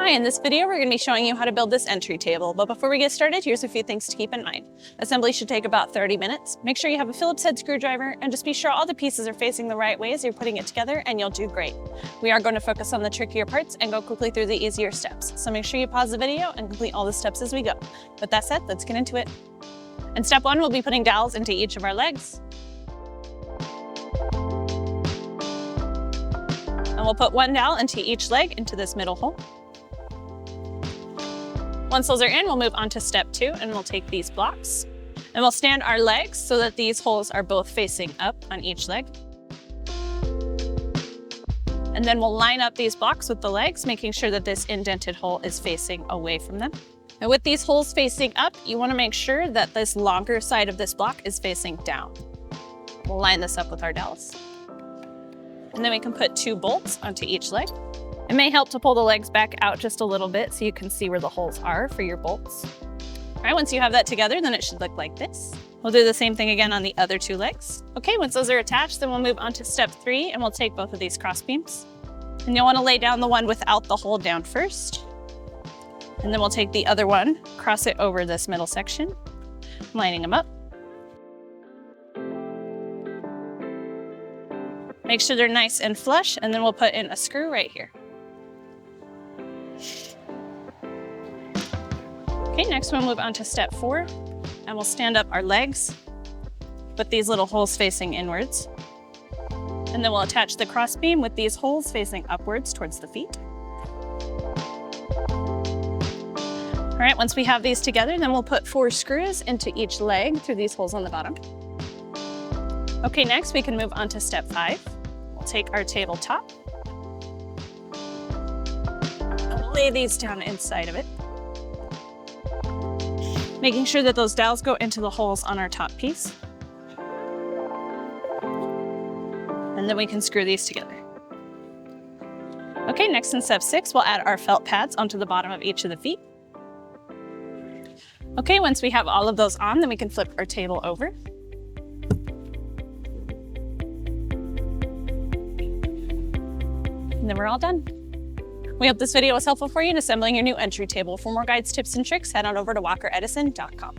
Hi, in this video we're going to be showing you how to build this entry table, but before we get started, here's a few things to keep in mind. Assembly should take about 30 minutes. Make sure you have a Phillips head screwdriver and just be sure all the pieces are facing the right way as you're putting it together and you'll do great. We are going to focus on the trickier parts and go quickly through the easier steps, so make sure you pause the video and complete all the steps as we go. With that said, let's get into it. In step 1, we'll be putting dowels into each of our legs. And we'll put one dowel into each leg into this middle hole. Once those are in, we'll move on to step 2 and we'll take these blocks and we'll stand our legs so that these holes are both facing up on each leg. And then we'll line up these blocks with the legs, making sure that this indented hole is facing away from them. And with these holes facing up, you want to make sure that this longer side of this block is facing down. We'll line this up with our dowels. And then we can put 2 bolts onto each leg. It may help to pull the legs back out just a little bit so you can see where the holes are for your bolts. All right, once you have that together, then it should look like this. We'll do the same thing again on the other 2 legs. Okay, once those are attached, then we'll move on to step 3 and we'll take both of these cross beams. And you'll want to lay down the one without the hole down first. And then we'll take the other one, cross it over this middle section, lining them up. Make sure they're nice and flush, and then we'll put in a screw right here. Okay, next we'll move on to step 4, and we'll stand up our legs with these little holes facing inwards. And then we'll attach the cross beam with these holes facing upwards towards the feet. All right, once we have these together, then we'll put 4 screws into each leg through these holes on the bottom. Okay, next we can move on to step 5. We'll take our tabletop and we'll lay these down inside of it, making sure that those dowels go into the holes on our top piece. And then we can screw these together. Okay, next in step 6, we'll add our felt pads onto the bottom of each of the feet. Okay, once we have all of those on, then we can flip our table over. And then we're all done. We hope this video was helpful for you in assembling your new entry table. For more guides, tips, and tricks, head on over to walkeredison.com.